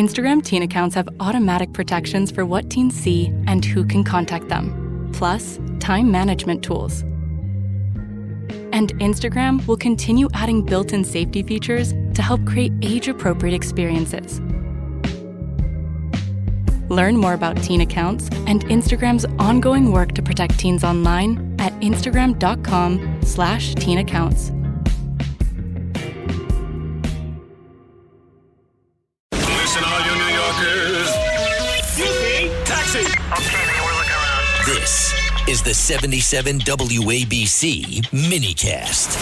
Instagram teen accounts have automatic protections for what teens see and who can contact them, plus time management tools. And Instagram will continue adding built-in safety features to help create age-appropriate experiences. Learn more about teen accounts and Instagram's ongoing work to protect teens online at instagram.com/teenaccounts. Listen, all you New Yorkers. Excuse me, taxi. Okay, then we're looking around. This is the 77 WABC minicast.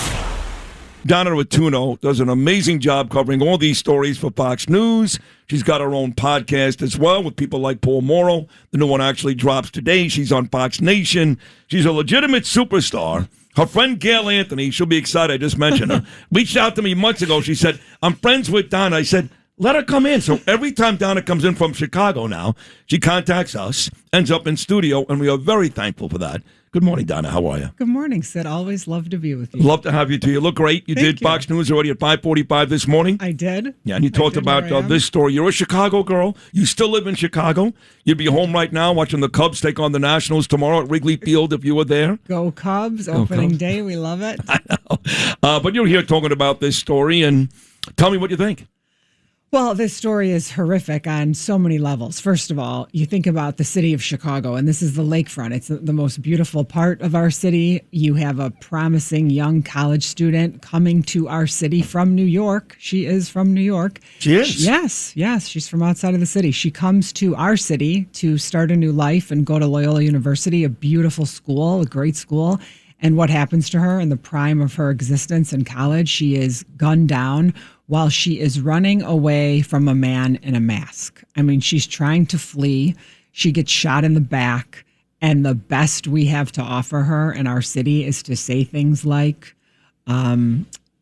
Donna Rotunno does an amazing job covering all these stories for Fox News. She's got her own podcast as well with people like Paul Morrow. The new one actually drops today. She's on Fox Nation. She's a legitimate superstar. Her friend Gail Anthony, she'll be excited, I just mentioned her, reached out to me months ago. She said, I'm friends with Donna. I said, let her come in. So every time Donna comes in from Chicago now, she contacts us, ends up in studio, and we are very thankful for that. Good morning, Donna. How are you? Good morning, Sid. Always love to be with you. Love to have you, too. You look great. You did Fox News already at 5:45 this morning. I did. Yeah, and you talked about this story. You're a Chicago girl. You still live in Chicago. You'd be home right now watching the Cubs take on the Nationals tomorrow at Wrigley Field if you were there. Go Cubs. Opening day. We love it. I know. But you're here talking about this story, and tell me what you think. Well, this story is horrific on so many levels. First of all, you think about the city of Chicago, and this is the lakefront. It's the most beautiful part of our city. You have a promising young college student coming to our city from New York. She is from New York. She is? Yes. She's from outside of the city. She comes to our city to start a new life and go to Loyola University, a beautiful school, a great school. And what happens to her in the prime of her existence in college? She is gunned down while she is running away from a man in a mask. I mean, she's trying to flee. She gets shot in the back. And the best we have to offer her in our city is to say things like,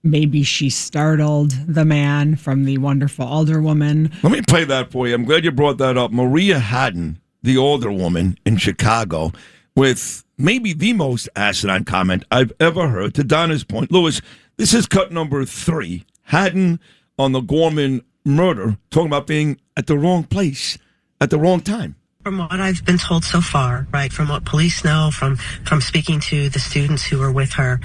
maybe she startled the man from the wonderful alderwoman. Let me play that for you. I'm glad you brought that up. Maria Haddon, the alderwoman in Chicago, with maybe the most asinine comment I've ever heard. To Donna's point, Lewis, this is cut number 3. Haddon on the Gorman murder, talking about being at the wrong place at the wrong time. From what I've been told so far, right, from what police know, from speaking to the students who were with her,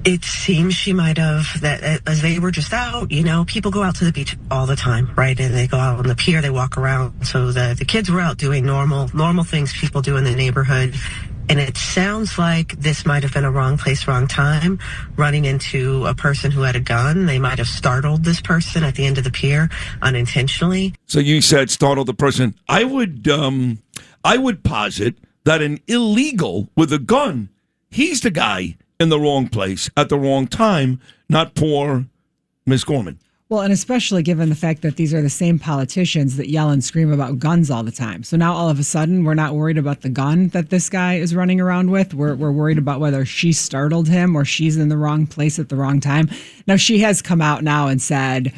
it seems she might have, that as they were just out, people go out to the beach all the time, right? And they go out on the pier, they walk around. So the kids were out doing normal things people do in the neighborhood. And it sounds like this might have been a wrong place, wrong time, running into a person who had a gun. They might have startled this person at the end of the pier unintentionally. So you said startled the person. I would posit that an illegal with a gun, he's the guy in the wrong place at the wrong time, not poor Miss Gorman. Well, and especially given the fact that these are the same politicians that yell and scream about guns all the time. So now all of a sudden, we're not worried about the gun that this guy is running around with. We're worried about whether she startled him or she's in the wrong place at the wrong time. Now, she has come out now and said,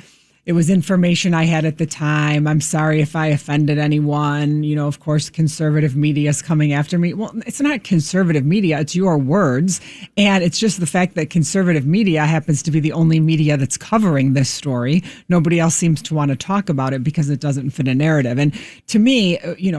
it was information I had at the time. I'm sorry if I offended anyone. Of course, conservative media is coming after me. Well, it's not conservative media. It's your words. And it's just the fact that conservative media happens to be the only media that's covering this story. Nobody else seems to want to talk about it because it doesn't fit a narrative. And to me,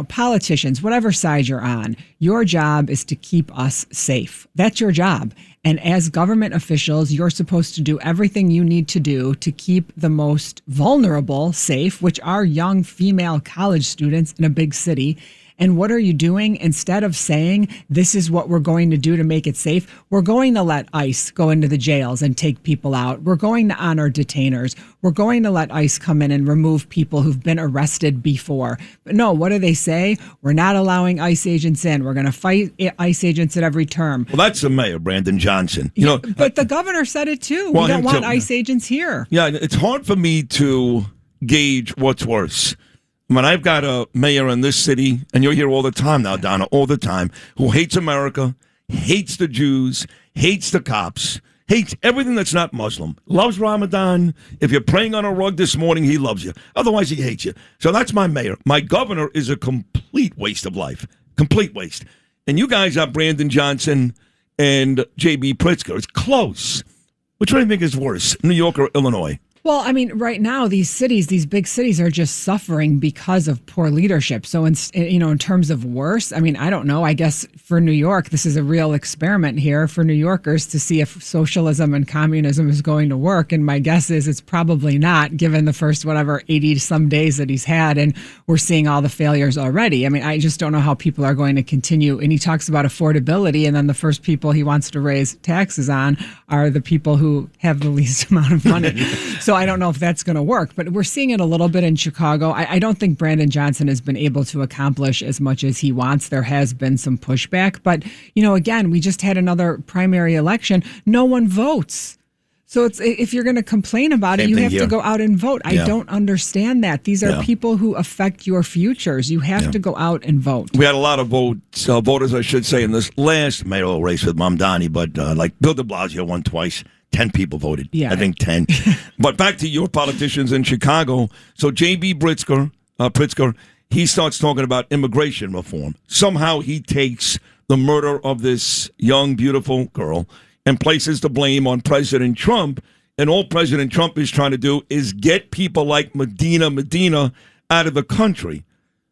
politicians, whatever side you're on, your job is to keep us safe. That's your job. And as government officials, you're supposed to do everything you need to do to keep the most vulnerable safe, which are young female college students in a big city. And what are you doing? Instead of saying, this is what we're going to do to make it safe, we're going to let ICE go into the jails and take people out. We're going to honor detainers. We're going to let ICE come in and remove people who've been arrested before. But no, what do they say? We're not allowing ICE agents in. We're going to fight ICE agents at every term. Well, that's the mayor, Brandon Johnson. But the governor said it too. We don't want ICE agents here. Yeah, it's hard for me to gauge what's worse. When I've got a mayor in this city, and you're here all the time now, Donna, all the time, who hates America, hates the Jews, hates the cops, hates everything that's not Muslim, loves Ramadan. If you're praying on a rug this morning, he loves you. Otherwise, he hates you. So that's my mayor. My governor is a complete waste of life. Complete waste. And you guys are Brandon Johnson and J.B. Pritzker. It's close. Which one do you think is worse, New York or Illinois? Well, I mean, right now, these big cities are just suffering because of poor leadership. So, in terms of worse, I mean, I don't know. I guess for New York, this is a real experiment here for New Yorkers to see if socialism and communism is going to work. And my guess is it's probably not, given the first, 80 some days that he's had. And we're seeing all the failures already. I mean, I just don't know how people are going to continue. And he talks about affordability. And then the first people he wants to raise taxes on are the people who have the least amount of money. So I don't know if that's going to work, but we're seeing it a little bit in Chicago. I don't think Brandon Johnson has been able to accomplish as much as he wants. There has been some pushback, but again, we just had another primary election. No one votes. So if you're going to complain about it, you have to go out and vote. I don't understand that. These are people who affect your futures. You have to go out and vote. We had a lot of voters, I should say, in this last mayoral race with Mamdani, but like Bill de Blasio won twice. 10 people voted. Yeah. I think 10. But back to your politicians in Chicago. So J.B. Pritzker, he starts talking about immigration reform. Somehow he takes the murder of this young, beautiful girl and places the blame on President Trump. And all President Trump is trying to do is get people like Medina out of the country.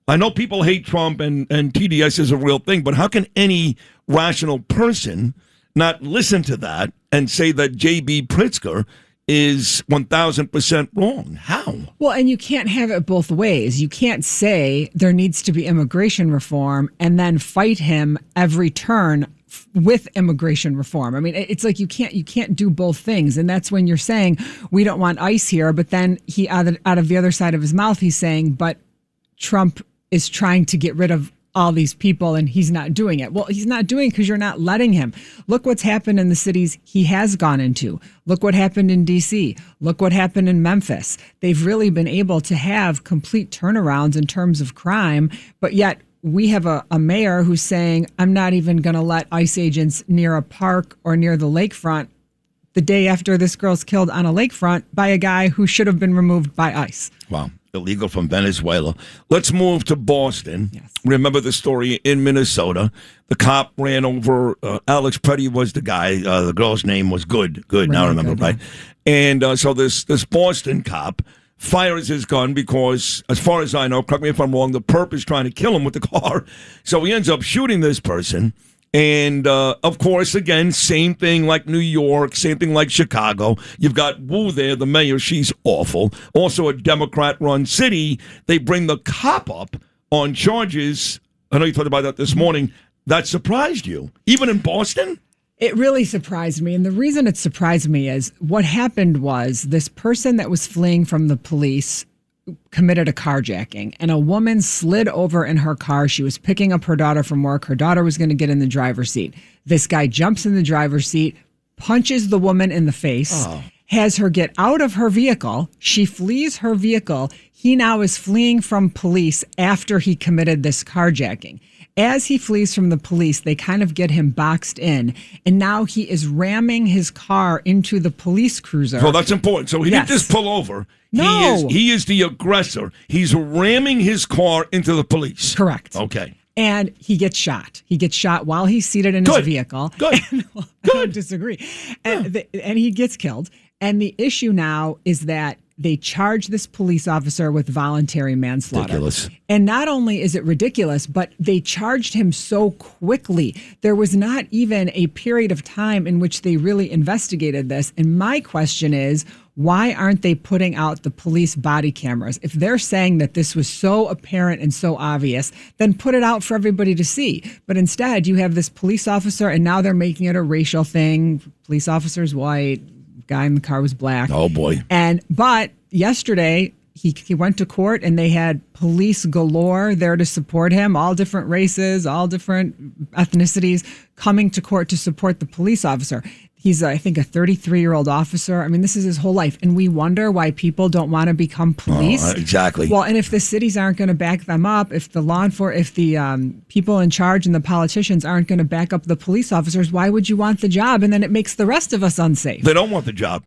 I know people hate Trump and TDS is a real thing, but how can any rational person not listen to that and say that J.B. Pritzker is 1,000% wrong? How? Well, and you can't have it both ways. You can't say there needs to be immigration reform and then fight him every turn with immigration reform. I mean, it's like you can't do both things. And that's when you're saying we don't want ICE here, but then he out of the other side of his mouth, he's saying, but Trump is trying to get rid of all these people and he's not doing it. Well, he's not doing it because you're not letting him. Look what's happened in the cities he has gone into. Look what happened in D.C. Look what happened in Memphis. They've really been able to have complete turnarounds in terms of crime, but yet we have a mayor who's saying, I'm not even going to let ICE agents near a park or near the lakefront the day after this girl's killed on a lakefront by a guy who should have been removed by ICE. Wow. Illegal from Venezuela. Let's move to Boston. Yes. Remember the story in Minnesota. The cop ran over, Alex Petty was the guy. The girl's name was Good. Now I remember, right? And so this Boston cop fires his gun because, as far as I know, correct me if I'm wrong, the perp is trying to kill him with the car. So he ends up shooting this person. And, of course, again, same thing like New York, same thing like Chicago. You've got Wu there, the mayor. She's awful. Also a Democrat-run city. They bring the cop up on charges. I know you talked about that this morning. That surprised you, even in Boston? It really surprised me. And the reason it surprised me is what happened was this person that was fleeing from the police committed a carjacking, and a woman slid over in her car. She was picking up her daughter from work. Her daughter was going to get in the driver's seat. This guy jumps in the driver's seat, punches the woman in the face, has her get out of her vehicle. She flees her vehicle. He now is fleeing from police after he committed this carjacking. As he flees from the police, they kind of get him boxed in, and now he is ramming his car into the police cruiser. Well, that's important. So he didn't just pull over. No. He is the aggressor. He's ramming his car into the police. Correct. Okay. And he gets shot. He gets shot while he's seated in his vehicle. Good. I don't disagree. And he gets killed. And the issue now is that they charge this police officer with voluntary manslaughter. Ridiculous. And not only is it ridiculous, but they charged him so quickly. There was not even a period of time in which they really investigated this. And my question is, why aren't they putting out the police body cameras? If they're saying that this was so apparent and so obvious, then put it out for everybody to see. But instead, you have this police officer, and now they're making it a racial thing. Police officer's white. Guy in the car was black. Oh, boy. But yesterday, he went to court, and they had police galore there to support him, all different races, all different ethnicities, coming to court to support the police officer. He's, I think, a 33-year-old officer. I mean, this is his whole life. And we wonder why people don't want to become police. Exactly. Well, and if the cities aren't going to back them up, if the people in charge and the politicians aren't going to back up the police officers, why would you want the job? And then it makes the rest of us unsafe. They don't want the job.